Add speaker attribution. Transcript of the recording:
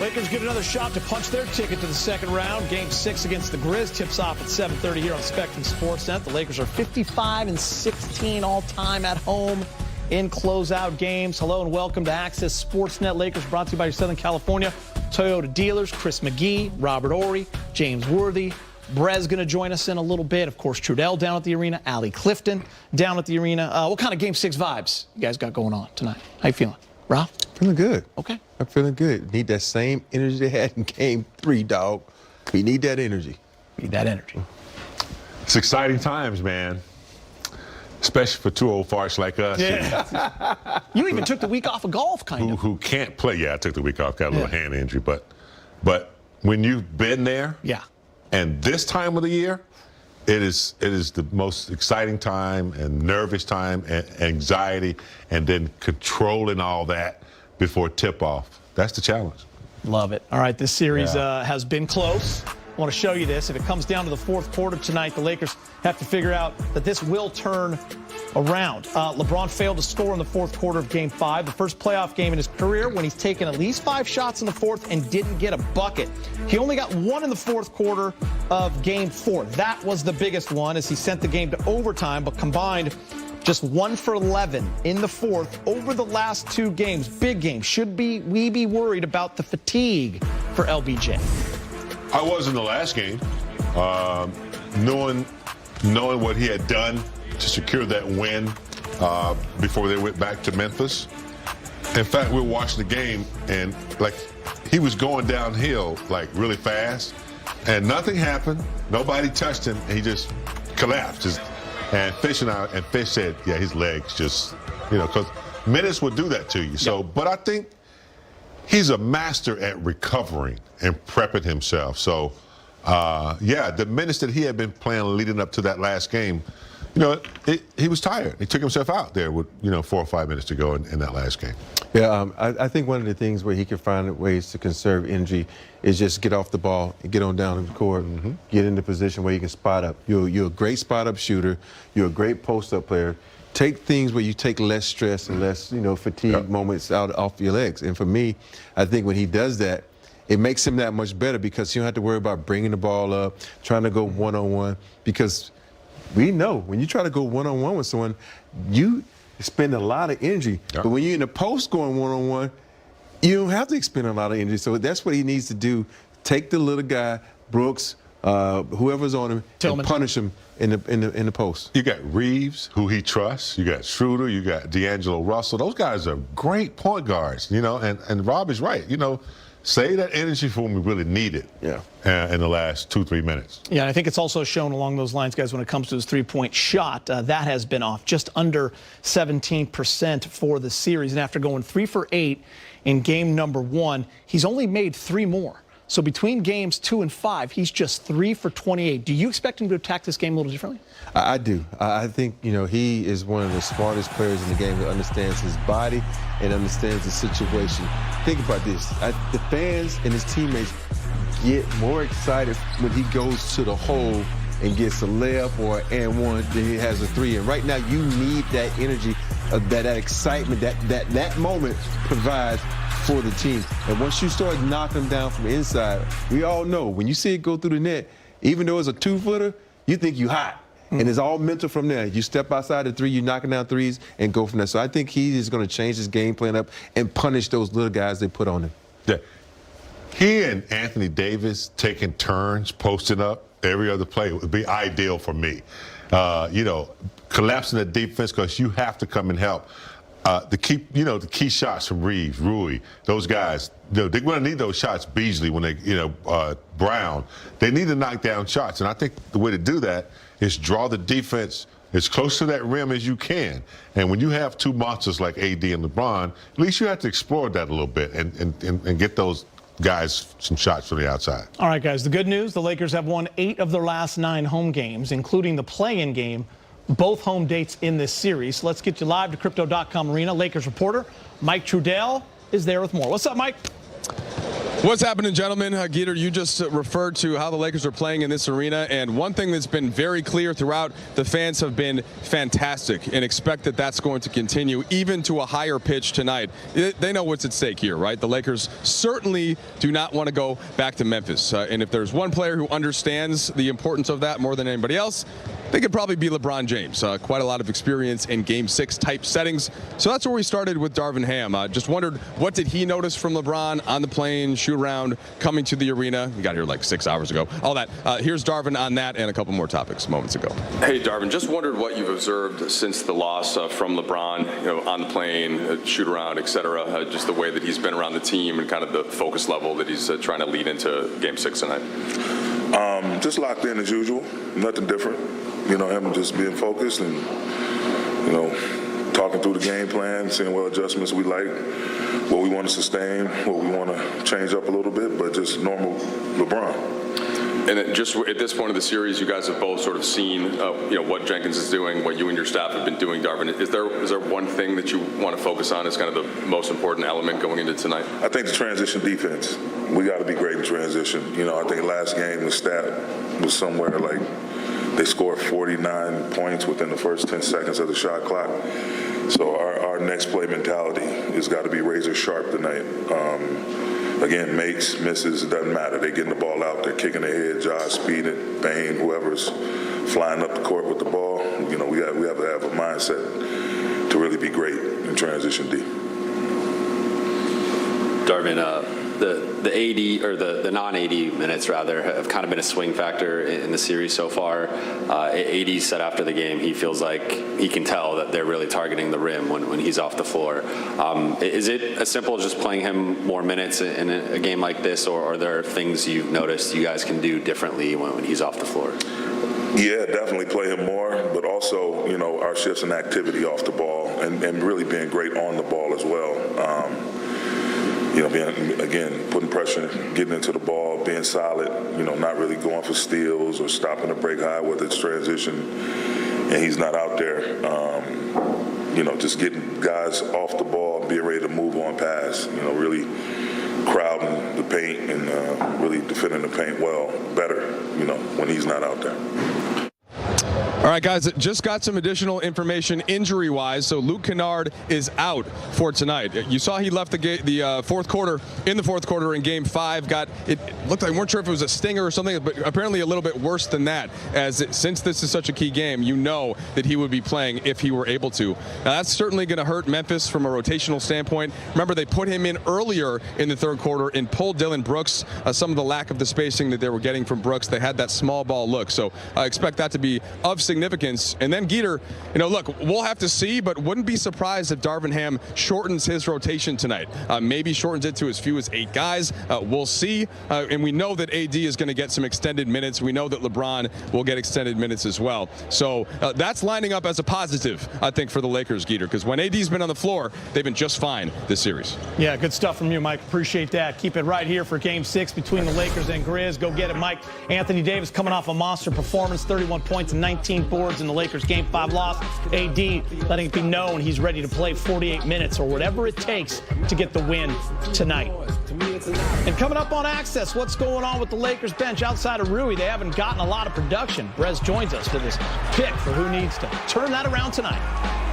Speaker 1: Lakers get another shot to punch their ticket to the second round. Game 6 against the Grizz tips off at 7:30 here on Spectrum Sportsnet. The Lakers are 55-16 all-time at home in closeout games. Hello and welcome to Access Sportsnet. Lakers brought to you by your Southern California Toyota dealers, Chris McGee, Robert Ory, James Worthy. Brez going to join us in a little bit. Of course, Trudell down at the arena. Allie Clifton down at the arena. What kind of Game 6 vibes you guys got going on tonight? How you feeling? Rob?
Speaker 2: Feeling good.
Speaker 1: Okay.
Speaker 2: I'm feeling good. Need that same energy they had in Game 3, dog. We need that energy.
Speaker 1: Need that energy.
Speaker 3: It's exciting times, man. Especially for two old farts like us.
Speaker 1: Yeah. You even took the week off of golf, kind of.
Speaker 3: Who can't play. Yeah, I took the week off. Got a little hand injury. But when you've been there,
Speaker 1: yeah,
Speaker 3: and this time of the year, it is the most exciting time and nervous time and anxiety, and then controlling all that before tip-off. That's the challenge.
Speaker 1: Love it. All right, this series has been close. I want to show you this. If it comes down to the fourth quarter tonight, the Lakers have to figure out that this will turn around. LeBron failed to score in the fourth quarter of Game 5, the first playoff game in his career when he's taken at least 5 shots in the fourth and didn't get a bucket. He only got 1 in the fourth quarter of Game 4. That was the biggest one as he sent the game to overtime, but combined just 1 for 11 in the fourth over the last 2 games. Big game. Should we be worried about the fatigue for LBJ?
Speaker 3: I was in the last game, knowing what he had done to secure that win before they went back to Memphis. In fact, we were watching the game, and like he was going downhill like really fast, and nothing happened. Nobody touched him, and he just collapsed. And Fish said, yeah, his legs just, because minutes would do that to you. So, but I think he's a master at recovering and prepping himself. So, the minutes that he had been playing leading up to that last game, he was tired. He took himself out there with, 4 or 5 minutes to go in that last game.
Speaker 2: Yeah, I think one of the things where he can find ways to conserve energy is just get off the ball and get on down the court, get into position where you can spot up. You're a great spot-up shooter. You're a great post-up player. Take things where you take less stress and less, fatigue moments off your legs. And for me, I think when he does that, it makes him that much better because you don't have to worry about bringing the ball up, trying to go one-on-one. Because we know when you try to go one-on-one with someone, you expend a lot of energy. But when you're in the post going one-on-one, you don't have to expend a lot of energy. So that's what he needs to do. Take the little guy, Brooks, whoever's on him, and punish him in the post.
Speaker 3: You got Reeves, who he trusts. You got Schroeder. You got D'Angelo Russell. Those guys are great point guards, and Rob is right. Save that energy for when we really need it in the last 2-3 minutes.
Speaker 1: Yeah, and I think it's also shown along those lines, guys, when it comes to his three-point shot. That has been off just under 17% for the series. And after going 3 for 8 in game number 1, he's only made 3 more. So between games 2 and 5, he's just 3 for 28. Do you expect him to attack this game a little differently?
Speaker 2: I do. I think, he is one of the smartest players in the game that understands his body and understands the situation. Think about this. The fans and his teammates get more excited when he goes to the hole and gets a layup or and one than he has a 3. And right now, you need that energy, that excitement, that moment provides for the team. And once you start knocking them down from the inside, we all know when you see it go through the net, even though it's a 2-footer, you think you hot. And it's all mental from there. You step outside the 3, you're knocking down threes and go from there. So I think he is going to change his game plan up and punish those little guys they put on him.
Speaker 3: Yeah. He and Anthony Davis taking turns posting up every other play would be ideal for me. Collapsing the defense because you have to come and help. The key shots from Reeves, Rui, those guys, they're going to need those shots. Beasley, when they, Brown, they need to knock down shots. And I think the way to do that is draw the defense as close to that rim as you can. And when you have 2 monsters like AD and LeBron, at least you have to explore that a little bit and get those guys some shots from the outside.
Speaker 1: All right, guys, the good news, the Lakers have won 8 of their last 9 home games, including the play-in game. Both home dates in this series. Let's get you live to Crypto.com Arena. Lakers reporter Mike Trudell is there with more. What's up, Mike?
Speaker 4: What's happening, gentlemen? Geeter, you just referred to how the Lakers are playing in this arena, and one thing that's been very clear throughout, the fans have been fantastic and expect that that's going to continue even to a higher pitch tonight. They know what's at stake here, right? The Lakers certainly do not want to go back to Memphis, and if there's one player who understands the importance of that more than anybody else, they could probably be LeBron James. Quite a lot of experience in Game 6 type settings. So that's where we started with Darvin Ham. Just wondered, what did he notice from LeBron on the plane, shoot around, coming to the arena? He got here like 6 hours ago. All that. Here's Darvin on that and a couple more topics moments ago.
Speaker 5: Hey, Darvin, just wondered what you've observed since the loss from LeBron, on the plane, shoot around, et cetera, just the way that he's been around the team and kind of the focus level that he's trying to lead into Game 6 tonight.
Speaker 6: Just locked in as usual, nothing different. Him just being focused and, talking through the game plan, seeing what adjustments we like, what we want to sustain, what we want to change up a little bit, but just normal LeBron.
Speaker 5: And then just at this point of the series, you guys have both sort of seen, what Jenkins is doing, what you and your staff have been doing, Darvin. Is there one thing that you want to focus on as kind of the most important element going into tonight?
Speaker 6: I think the transition defense. We got to be great in transition. I think last game the stat was somewhere like they scored 49 points within the first 10 seconds of the shot clock. So our next play mentality has got to be razor sharp tonight. Again, makes, misses, it doesn't matter. They're getting the ball out, they're kicking ahead, Josh, speeding, Bain, whoever's flying up the court with the ball. We have to have a mindset to really be great in transition D.
Speaker 7: Darvin, the AD or the non-AD minutes rather have kind of been a swing factor in the series so far. AD said after the game he feels like he can tell that they're really targeting the rim when he's off the floor. Is it as simple as just playing him more minutes in a game like this, or are there things you've noticed you guys can do differently when he's off the floor?
Speaker 6: Yeah, definitely play him more, but also, our shifts in activity off the ball and really being great on the ball as well. Putting pressure, getting into the ball, being solid, not really going for steals or stopping a break high, whether it's transition and he's not out there. Just getting guys off the ball, being ready to move on pass, really crowding the paint and really defending the paint better, when he's not out there.
Speaker 4: All right, guys, just got some additional information injury-wise. So Luke Kennard is out for tonight. You saw he left the fourth quarter in Game 5. It looked like, we weren't sure if it was a stinger or something, but apparently a little bit worse than that. Since this is such a key game, that he would be playing if he were able to. Now, that's certainly going to hurt Memphis from a rotational standpoint. Remember, they put him in earlier in the third quarter and pulled Dillon Brooks. Some of the lack of the spacing that they were getting from Brooks, they had that small ball look. So I expect that to be of significance. And then Geeter, look, we'll have to see, but wouldn't be surprised if Darvin Ham shortens his rotation tonight. Maybe shortens it to as few as 8 guys. We'll see. And we know that AD is going to get some extended minutes. We know that LeBron will get extended minutes as well. So that's lining up as a positive, I think, for the Lakers, Geeter, because when AD's been on the floor, they've been just fine this series.
Speaker 1: Yeah, good stuff from you, Mike. Appreciate that. Keep it right here for Game 6 between the Lakers and Grizz. Go get it, Mike. Anthony Davis coming off a monster performance, 31 points and 19 boards in the Lakers Game 5 loss. AD letting it be known he's ready to play 48 minutes or whatever it takes to get the win tonight. And coming up on Access, what's going on with the Lakers bench outside of Rui? They haven't gotten a lot of production. Brez joins us for this pick for who needs to turn that around tonight.